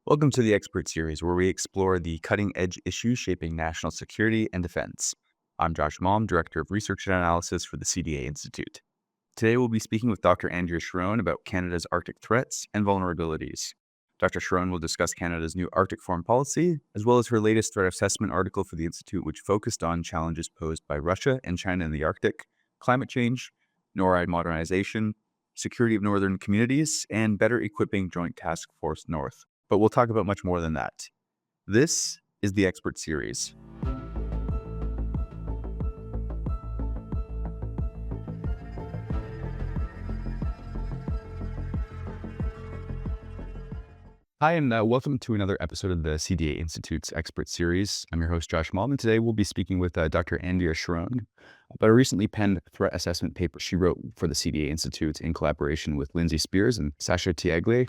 Welcome to the Expert Series, where we explore the cutting-edge issues shaping national security and defense. I'm Josh Malm, Director of Research and Analysis for the CDA Institute. Today, we'll be speaking with Dr. Andrea Charron about Canada's Arctic threats and vulnerabilities. Dr. Charron will discuss Canada's new Arctic foreign policy, as well as her latest threat assessment article for the Institute, which focused on challenges posed by Russia and China in the Arctic, climate change, NORAD modernization, security of northern communities, and better equipping Joint Task Force North. But we'll talk about much more than that. This is the Expert Series. Hi, and welcome to another episode of the CDA Institute's Expert Series. I'm your host, Josh Malm, and today we'll be speaking with Dr. Andrea Charron about a recently penned threat assessment paper she wrote for the CDA Institute in collaboration with Lindsay Spears and Sasha Tiagle.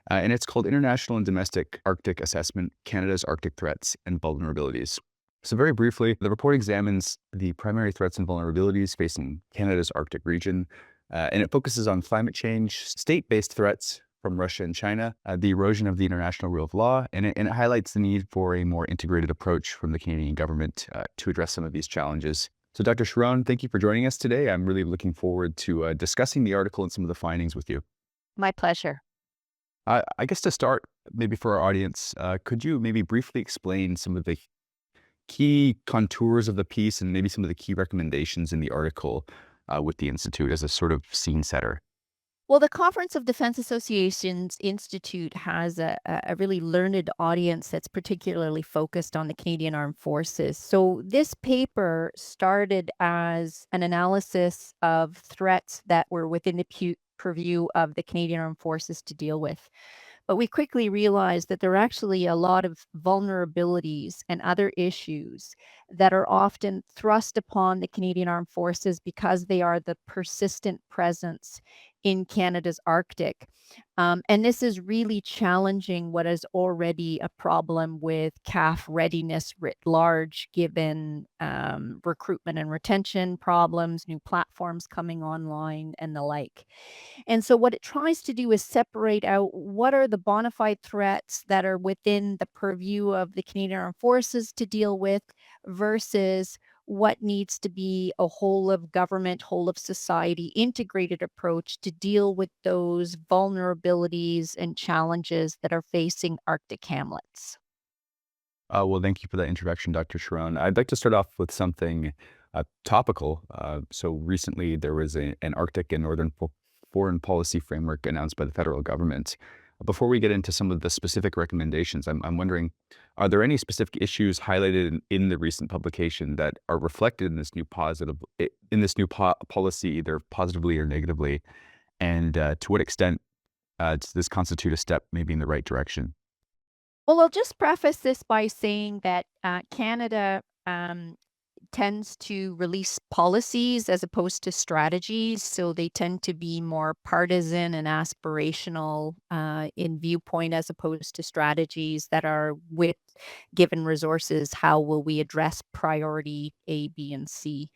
And it's called International and Domestic Arctic Assessment, Canada's Arctic Threats and Vulnerabilities. So very briefly, the report examines the primary threats and vulnerabilities facing Canada's Arctic region, and it focuses on climate change, state-based threats from Russia and China, the erosion of the international rule of law, and it highlights the need for a more integrated approach from the Canadian government to address some of these challenges. So Dr. Charron, thank you for joining us today. I'm really looking forward to discussing the article and some of the findings with you. My pleasure. I guess to start, maybe for our audience, could you maybe briefly explain some of the key contours of the piece and maybe some of the key recommendations in the article with the Institute as a sort of scene setter? Well, the Conference of Defense Associations Institute has a really learned audience that's particularly focused on the Canadian Armed Forces. So this paper started as an analysis of threats that were within the purview of the Canadian Armed Forces to deal with. But we quickly realized that there are actually a lot of vulnerabilities and other issues that are often thrust upon the Canadian Armed Forces because they are the persistent presence in Canada's Arctic. And this is really challenging what is already a problem with CAF readiness writ large, given recruitment and retention problems, new platforms coming online, and the like. And so what it tries to do is separate out what are the bona fide threats that are within the purview of the Canadian Armed Forces to deal with versus what needs to be a whole of government, whole of society integrated approach to deal with those vulnerabilities and challenges that are facing Arctic hamlets. Well, thank you for that introduction, Dr. Charron. I'd like to start off with something topical. So recently, there was an Arctic and Northern foreign policy framework announced by the federal government. Before we get into some of the specific recommendations, I'm wondering, are there any specific issues highlighted in the recent publication that are reflected in this new policy, either positively or negatively? And to what extent does this constitute a step maybe in the right direction? Well, I'll just preface this by saying that Canada tends to release policies as opposed to strategies. So they tend to be more partisan and aspirational in viewpoint as opposed to strategies that are with given resources. How will we address priority A, B, and C?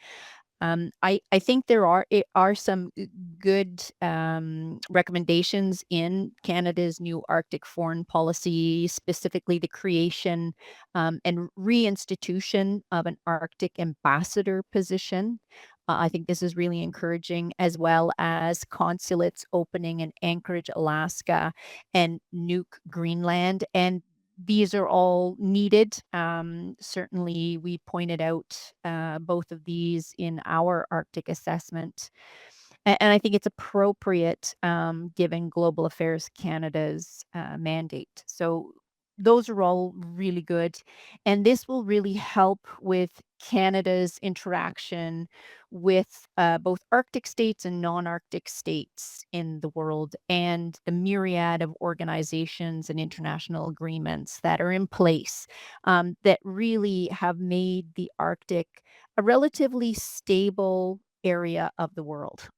I think there are some good recommendations in Canada's new Arctic foreign policy, specifically the creation and reinstitution of an Arctic ambassador position. I think this is really encouraging, as well as consulates opening in Anchorage, Alaska, and Nuuk, Greenland. And these are all needed. Certainly, we pointed out both of these in our Arctic assessment. And I think it's appropriate given Global Affairs Canada's mandate. So those are all really good. And this will really help with Canada's interaction with both Arctic states and non-Arctic states in the world, and the myriad of organizations and international agreements that are in place that really have made the Arctic a relatively stable area of the world.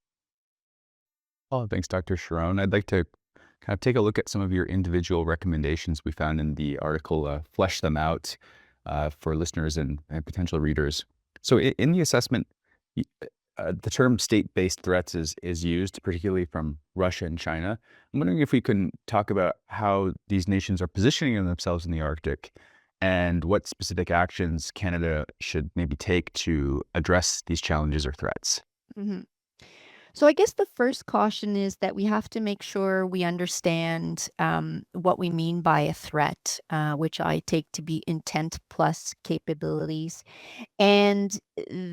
Oh, thanks, Dr. Charron. I'd like to kind of take a look at some of your individual recommendations we found in the article, flesh them out for listeners and potential readers. So in the assessment, y- the term state-based threats is used, particularly from Russia and China. I'm wondering if we can talk about how these nations are positioning themselves in the Arctic and what specific actions Canada should maybe take to address these challenges or threats. Mhm. So I guess the first caution is that we have to make sure we understand what we mean by a threat, which I take to be intent plus capabilities, and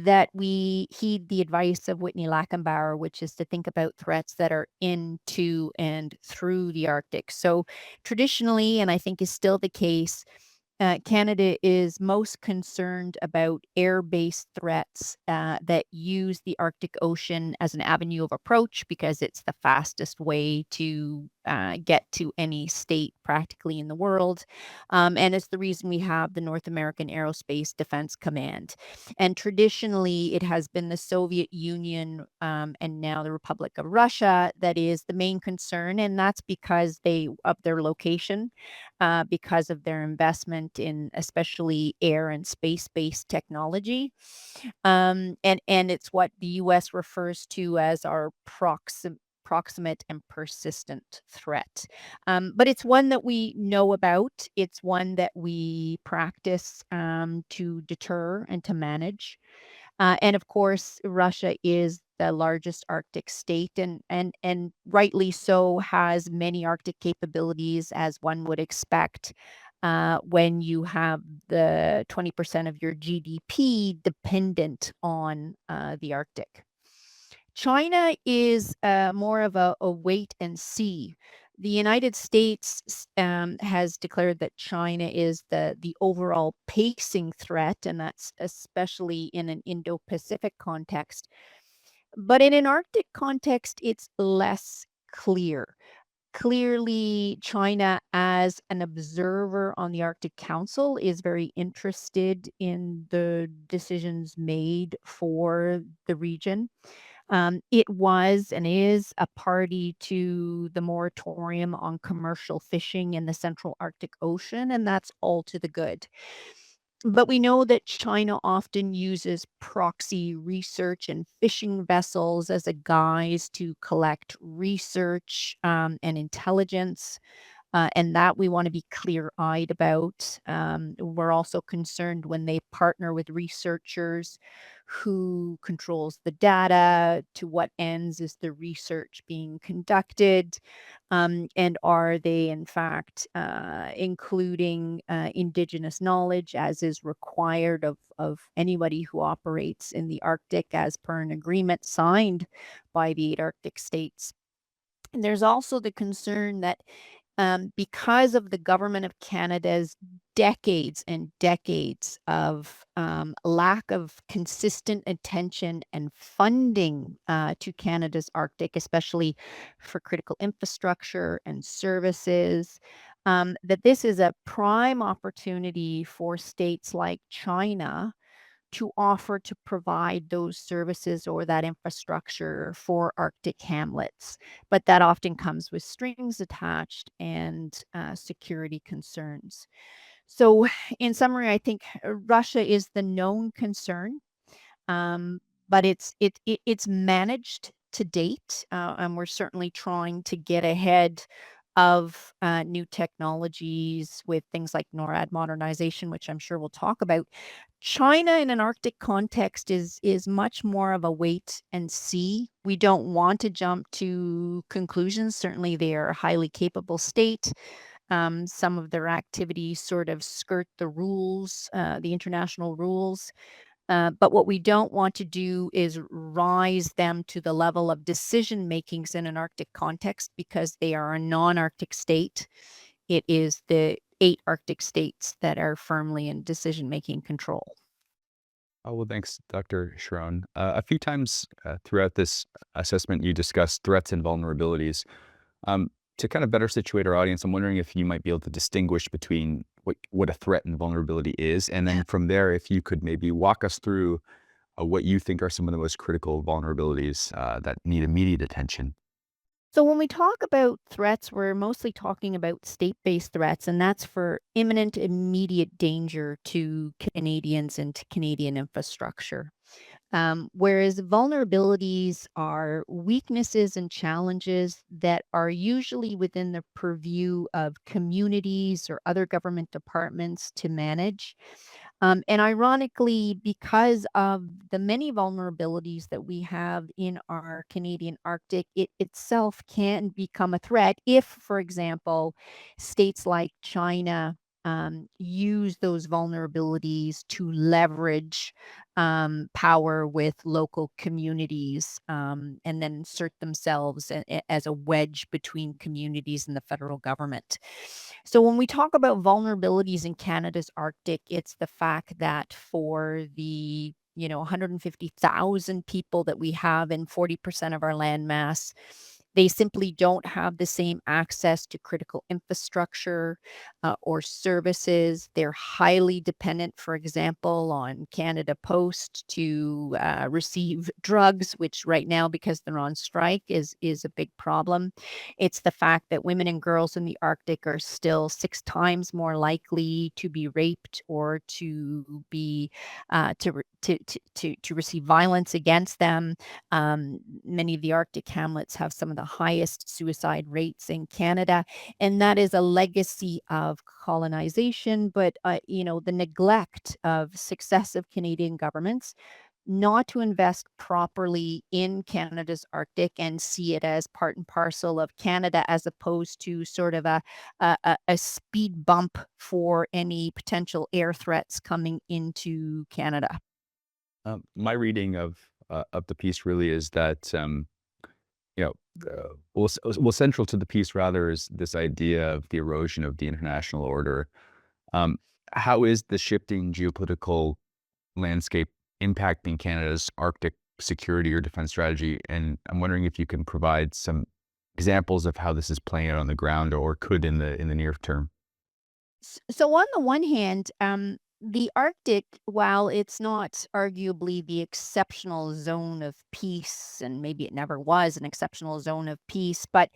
that we heed the advice of Whitney Lackenbauer, which is to think about threats that are into and through the Arctic. So traditionally, and I think is still the case, Canada is most concerned about air-based threats that use the Arctic Ocean as an avenue of approach because it's the fastest way to get to any state practically in the world. And it's the reason we have the North American Aerospace Defense Command. And traditionally, it has been the Soviet Union and now the Republic of Russia that is the main concern. And that's because of their location, because of their investment in especially air and space-based technology. And it's what the US refers to as our proximate and persistent threat. But it's one that we know about. It's one that we practice to deter and to manage. And of course, Russia is the largest Arctic state and rightly so has many Arctic capabilities as one would expect when you have the 20% of your GDP dependent on the Arctic. China is more of a wait and see. The United States has declared that China is the overall pacing threat, and that's especially in an Indo-Pacific context. But in an Arctic context, it's less clear. Clearly, China, as an observer on the Arctic Council, is very interested in the decisions made for the region. It was and is a party to the moratorium on commercial fishing in the Central Arctic Ocean, and that's all to the good. But we know that China often uses proxy research and fishing vessels as a guise to collect research and intelligence, and that we want to be clear-eyed about. We're also concerned when they partner with researchers who controls the data, to what ends is the research being conducted, and are they in fact including indigenous knowledge as is required of anybody who operates in the Arctic as per an agreement signed by the 8 Arctic states. And there's also the concern that because of the government of Canada's decades and decades of lack of consistent attention and funding to Canada's Arctic, especially for critical infrastructure and services, that this is a prime opportunity for states like China to offer to provide those services or that infrastructure for Arctic hamlets. But that often comes with strings attached and security concerns. So, in summary, I think Russia is the known concern, um, but it's managed to date, and we're certainly trying to get ahead of new technologies with things like NORAD modernization, which I'm sure we'll talk about. China in an Arctic context is much more of a wait and see. We don't want to jump to conclusions. Certainly, they are a highly capable state. Some of their activities sort of skirt the rules, the international rules. But what we don't want to do is rise them to the level of decision makings in an Arctic context because they are a non-Arctic state. It is the 8 Arctic states that are firmly in decision-making control. Oh, well, thanks, Dr. Charron. A few times throughout this assessment, you discussed threats and vulnerabilities. Um, to kind of better situate our audience, I'm wondering if you might be able to distinguish between what a threat and vulnerability is. And then from there, if you could maybe walk us through what you think are some of the most critical vulnerabilities that need immediate attention. So when we talk about threats, we're mostly talking about state-based threats, and that's for imminent, immediate danger to Canadians and to Canadian infrastructure. Whereas vulnerabilities are weaknesses and challenges that are usually within the purview of communities or other government departments to manage. And ironically, because of the many vulnerabilities that we have in our Canadian Arctic, it itself can become a threat if, for example, states like China use those vulnerabilities to leverage power with local communities and then insert themselves as a wedge between communities and the federal government. So when we talk about vulnerabilities in Canada's Arctic, it's the fact that for the 150,000 people that we have in 40% of our land mass, they simply don't have the same access to critical infrastructure or services. They're highly dependent, for example, on Canada Post to receive drugs, which right now, because they're on strike, is a big problem. It's the fact that women and girls in the Arctic are still 6 times more likely to be raped or to be to receive violence against them. Many of the Arctic hamlets have some of the highest suicide rates in Canada, and that is a legacy of colonization, but the neglect of successive Canadian governments not to invest properly in Canada's Arctic and see it as part and parcel of Canada as opposed to sort of a speed bump for any potential air threats coming into Canada. My reading of the piece really is that you know, central to the piece rather is this idea of the erosion of the international order. Um, how is the shifting geopolitical landscape impacting Canada's Arctic security or defense strategy? And I'm wondering if you can provide some examples of how this is playing out on the ground or could in the near term. So on the one hand, the Arctic, while it's not arguably the exceptional zone of peace, and maybe it never was an exceptional zone of peace, but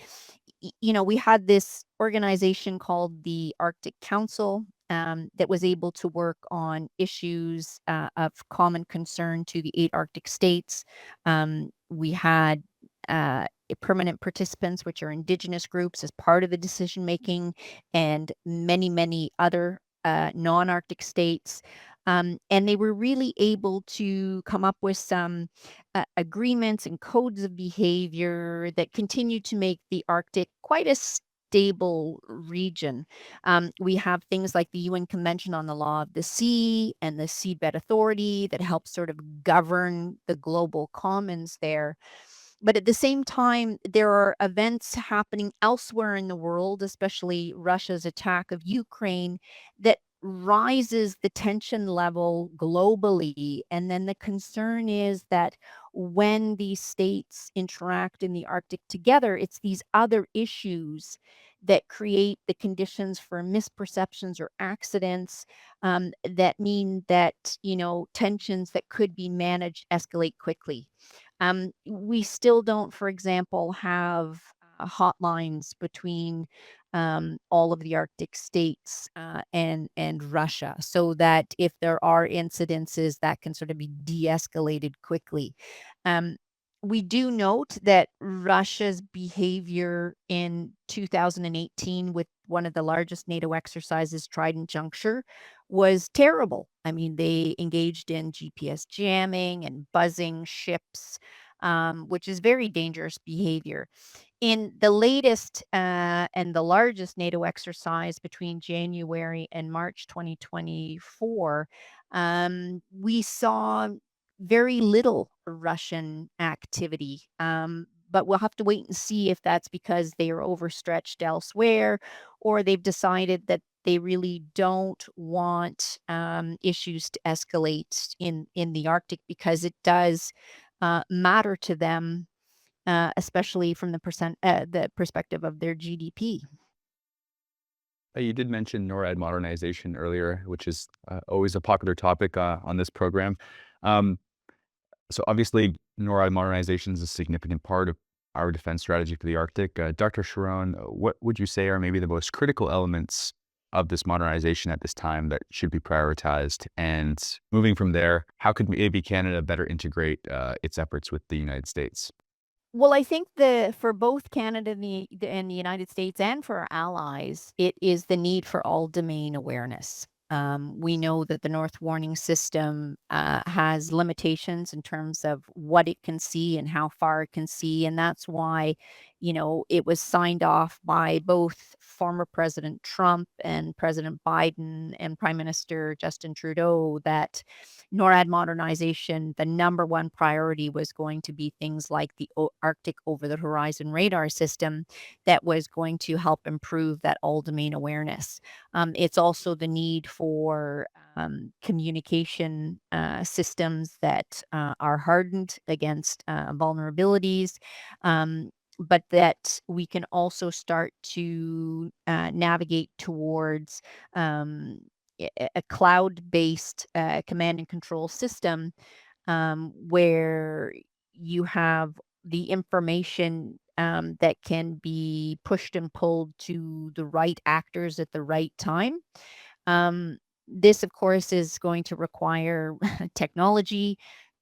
we had this organization called the Arctic Council that was able to work on issues of common concern to the 8 Arctic states. We had permanent participants, which are indigenous groups, as part of the decision making and many, many other non-Arctic states. And they were really able to come up with some agreements and codes of behavior that continue to make the Arctic quite a stable region. We have things like the UN Convention on the Law of the Sea and the Seabed Authority that help sort of govern the global commons there. But at the same time, there are events happening elsewhere in the world, especially Russia's attack of Ukraine, that rises the tension level globally. And then the concern is that when these states interact in the Arctic together, it's these other issues that create the conditions for misperceptions or accidents that mean that, tensions that could be managed escalate quickly. We still don't, for example, have hotlines between all of the Arctic states and Russia, so that if there are incidences, that can sort of be de-escalated quickly. Um, we do note that Russia's behavior in 2018 with one of the largest NATO exercises, Trident Juncture, was terrible. I mean, they engaged in GPS jamming and buzzing ships, which is very dangerous behavior. In the latest and the largest NATO exercise between January and March 2024, we saw very little Russian activity. But we'll have to wait and see if that's because they are overstretched elsewhere or they've decided that they really don't want issues to escalate in the Arctic because it does matter to them, especially from the perspective of their GDP. You did mention NORAD modernization earlier, which is always a popular topic on this program. Um, so obviously, NORAD modernization is a significant part of our defense strategy for the Arctic. Dr. Charron, what would you say are maybe the most critical elements of this modernization at this time that should be prioritized? And moving from there, how could maybe Canada better integrate its efforts with the United States? Well, I think for both Canada and the United States and for our allies, it is the need for all domain awareness. We know that the North Warning System has limitations in terms of what it can see and how far it can see, and that's why, it was signed off by both former President Trump and President Biden and Prime Minister Justin Trudeau that NORAD modernization, the number one priority was going to be things like the Arctic over the horizon radar system that was going to help improve that all domain awareness. It's also the need for communication systems that are hardened against vulnerabilities. But that we can also start to navigate towards um, a cloud-based command and control system where you have the information that can be pushed and pulled to the right actors at the right time. Um, this, of course, is going to require technology,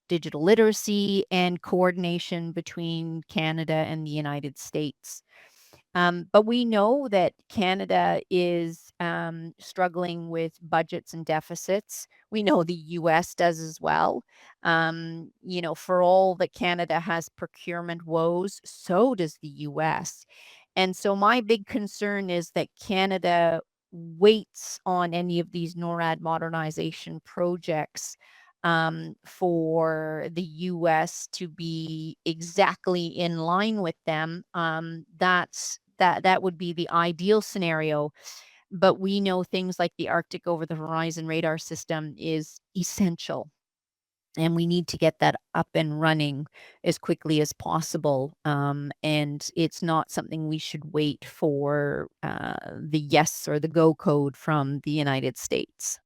digital literacy, and coordination between Canada and the United States. But we know that Canada is struggling with budgets and deficits. We know the US does as well. For all that Canada has procurement woes, so does the US. And so my big concern is that Canada waits on any of these NORAD modernization projects for the US to be exactly in line with them. That would be the ideal scenario. But we know things like the Arctic over the horizon radar system is essential. And we need to get that up and running as quickly as possible. And it's not something we should wait for the yes or the go code from the United States.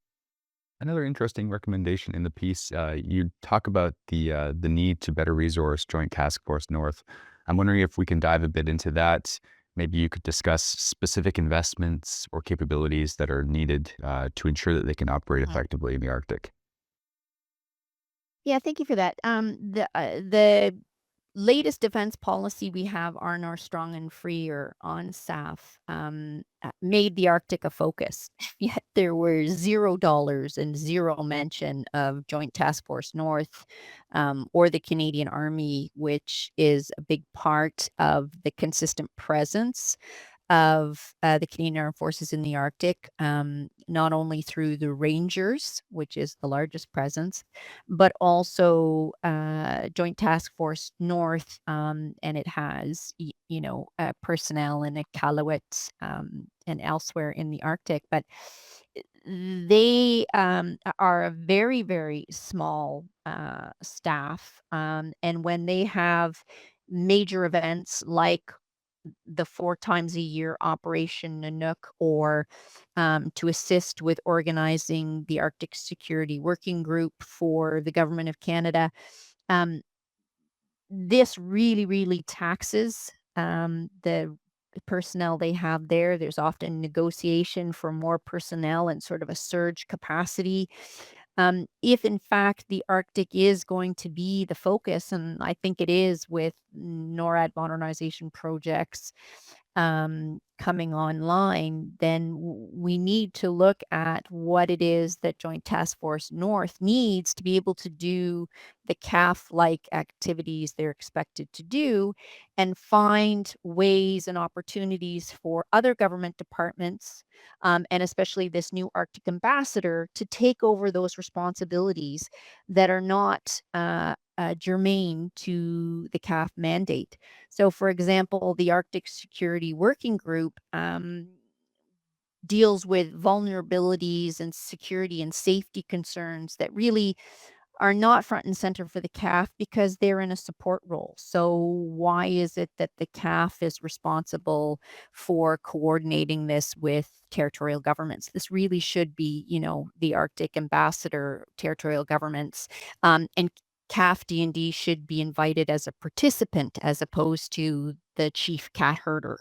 Another interesting recommendation in the piece, you talk about the need to better resource Joint Task Force North. I'm wondering if we can dive a bit into that. Maybe you could discuss specific investments or capabilities that are needed to ensure that they can operate effectively in the Arctic. Yeah, thank you for that. The latest defense policy we have, our Strong and Free or ONSAF, made the Arctic a focus. Yet there were $0 and zero mention of Joint Task Force North or the Canadian Army, which is a big part of the consistent presence of the Canadian Armed Forces in the Arctic, not only through the Rangers, which is the largest presence, but also Joint Task Force North, and it has personnel in Iqaluit and elsewhere in the Arctic. But they are a very, very small staff, and when they have major events like the 4 times a year Operation Nanook or, to assist with organizing the Arctic Security Working Group for the Government of Canada. Um, this really, really taxes, the personnel they have there. There's often negotiation for more personnel and sort of a surge capacity. If in fact the Arctic is going to be the focus, and I think it is with NORAD modernization projects coming online, then we need to look at what it is that Joint Task Force North needs to be able to do the CAF-like activities they're expected to do, and find ways and opportunities for other government departments and especially this new Arctic ambassador to take over those responsibilities that are not germane to the CAF mandate. So, for example, the Arctic Security Working Group deals with vulnerabilities and security and safety concerns that really are not front and center for the CAF because they're in a support role. So why is it that the CAF is responsible for coordinating this with territorial governments? This really should be, the Arctic ambassador, territorial governments, and CAF D&D should be invited as a participant as opposed to the chief cat herder.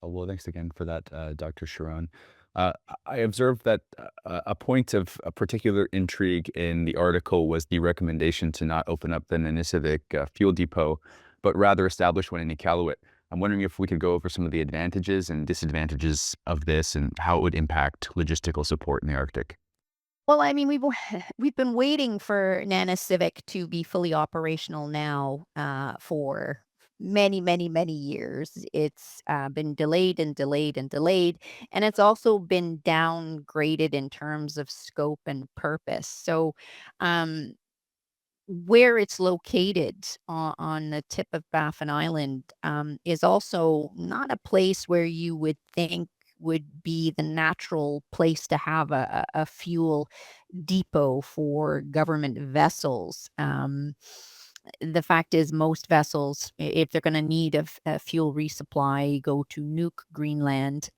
Oh, well, thanks again for that, Dr. Charron. I observed that a point of a particular intrigue in the article was the recommendation to not open up the Nanisivik fuel depot, but rather establish one in Iqaluit. I'm wondering if we could go over some of the advantages and disadvantages of this and how it would impact logistical support in the Arctic. Well, I mean, we've been waiting for Nana Civic to be fully operational now for many, many, many years. It's been delayed and delayed and delayed, and it's also been downgraded in terms of scope and purpose. So, um, where it's located on the tip of Baffin Island is also not a place where you would think would be the natural place to have a fuel depot for government vessels. The fact is, most vessels, if they're going to need a fuel resupply, go to Nuuk, Greenland.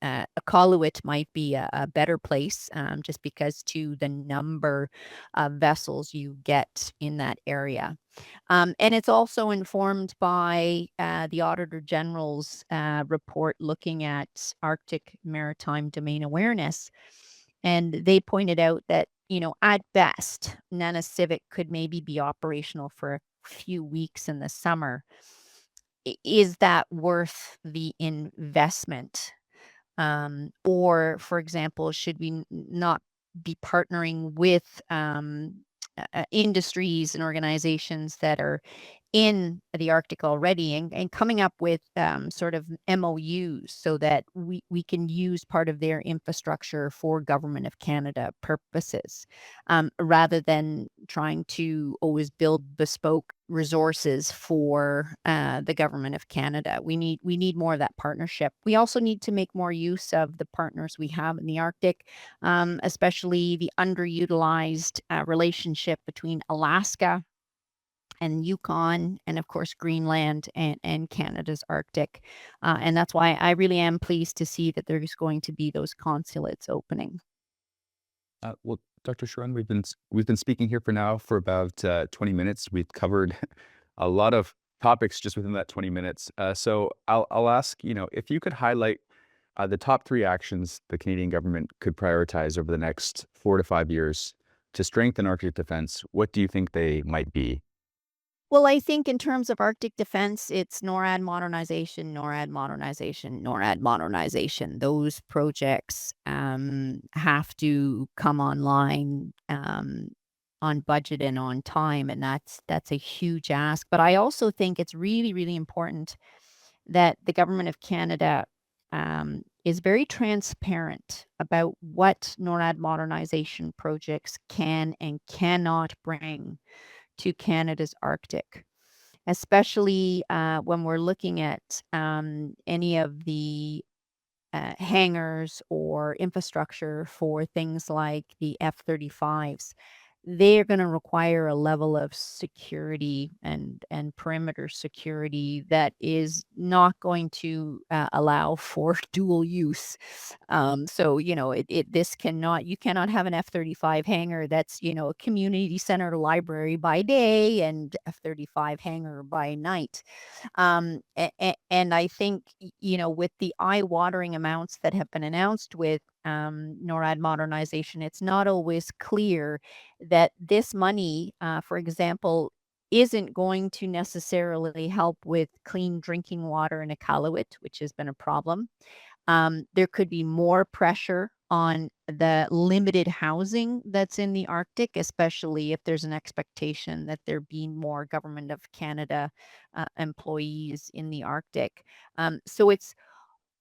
Iqaluit might be a better place just because to the number of vessels you get in that area. And it's also informed by the Auditor General's report looking at Arctic maritime domain awareness. And they pointed out that, at best, Nanisivik could maybe be operational for a few weeks in the summer. Is that worth the investment? Or, for example, should we not be partnering with industries and organizations that are in the Arctic already and coming up with sort of MOUs so that we can use part of their infrastructure for Government of Canada purposes, rather than trying to always build bespoke resources for the Government of Canada. We need more of that partnership. We also need to make more use of the partners we have in the Arctic, especially the underutilized relationship between Alaska and Yukon, and of course Greenland and Canada's Arctic. And that's why I really am pleased to see that there's going to be those consulates opening. Well, Dr. Sharon, we've been speaking here for now for about 20 minutes. We've covered a lot of topics just within that 20 minutes. So I'll ask, if you could highlight the top three actions the Canadian government could prioritize over the next 4 to 5 years to strengthen Arctic defense, what do you think they might be? Well, I think in terms of Arctic defense, it's NORAD modernization, NORAD modernization, NORAD modernization. Those projects have to come online on budget and on time, and that's a huge ask. But I also think it's really, really important that the government of Canada is very transparent about what NORAD modernization projects can and cannot bring to Canada's Arctic, especially when we're looking at any of the hangars or infrastructure for things like the F-35s. They're going to require a level of security and perimeter security that is not going to allow for dual use. So this cannot you cannot have an F-35 hangar that's a community center library by day and F-35 hangar by night. And I think, with the eye-watering amounts that have been announced with NORAD modernization, it's not always clear that this money, for example, isn't going to necessarily help with clean drinking water in Iqaluit, which has been a problem. There could be more pressure on the limited housing that's in the Arctic, especially if there's an expectation that there be more Government of Canada employees in the Arctic. So it's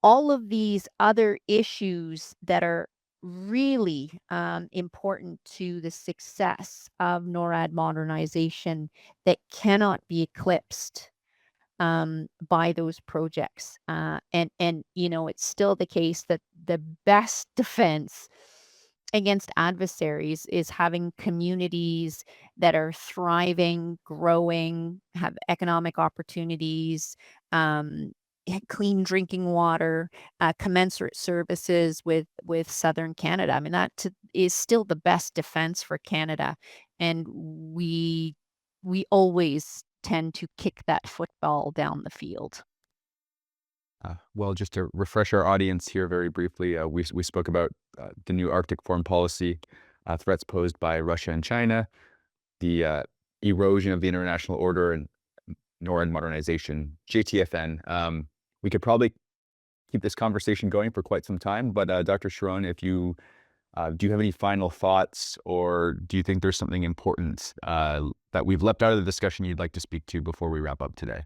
all of these other issues that are really important to the success of NORAD modernization that cannot be eclipsed by those projects. And it's still the case that the best defense against adversaries is having communities that are thriving, growing, have economic opportunities, clean drinking water, commensurate services with southern Canada. I mean, is still the best defense for Canada. and we always tend to kick that football down the field. Well, just to refresh our audience here very briefly, we spoke about the new Arctic foreign policy, threats posed by Russia and China, the erosion of the international order, and NORAD modernization, JTFN. We could probably keep this conversation going for quite some time, but Dr. Charron, if you do you have any final thoughts, or do you think there's something important that we've left out of the discussion you'd like to speak to before we wrap up today?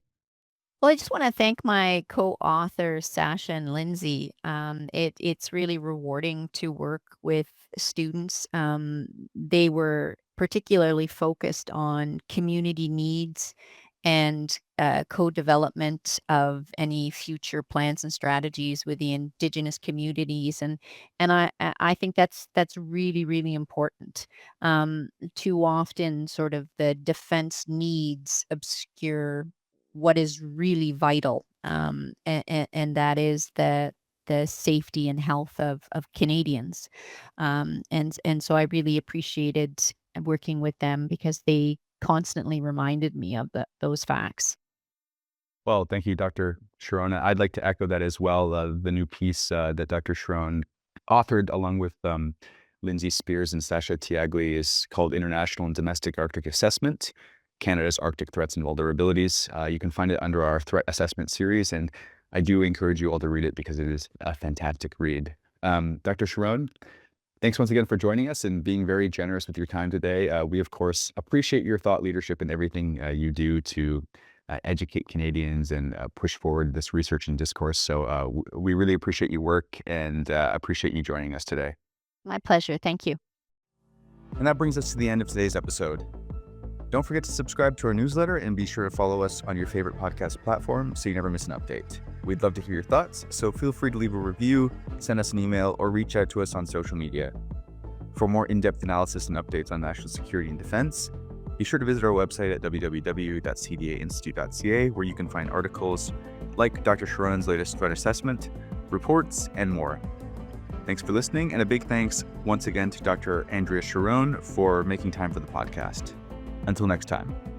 Well, I just want to thank my co-authors, Sasha and Lindsay. It's really rewarding to work with students. They were particularly focused on community needs and co-development of any future plans and strategies with the indigenous communities, and I think that's really really important. Too often, sort of the defense needs obscure what is really vital, and that is the safety and health of Canadians. And so I really appreciated working with them because they constantly reminded me of those facts. Well, thank you, Dr. Charron. I'd like to echo that as well. The new piece that Dr. Charron authored along with Lindsay Spears and Sasha Tiagli is called International and Domestic Arctic Assessment, Canada's Arctic Threats and Vulnerabilities. You can find it under our threat assessment series, and I do encourage you all to read it because it is a fantastic read. Dr. Charron, thanks once again for joining us and being very generous with your time today. We, of course, appreciate your thought leadership and everything you do to educate Canadians and push forward this research and discourse. So we really appreciate your work and appreciate you joining us today. My pleasure. Thank you. And that brings us to the end of today's episode. Don't forget to subscribe to our newsletter and be sure to follow us on your favorite podcast platform so you never miss an update. We'd love to hear your thoughts, so feel free to leave a review, send us an email, or reach out to us on social media. For more in-depth analysis and updates on national security and defense, be sure to visit our website at www.cdainstitute.ca, where you can find articles like Dr. Charron's latest threat assessment, reports, and more. Thanks for listening, and a big thanks once again to Dr. Andrea Charron for making time for the podcast. Until next time.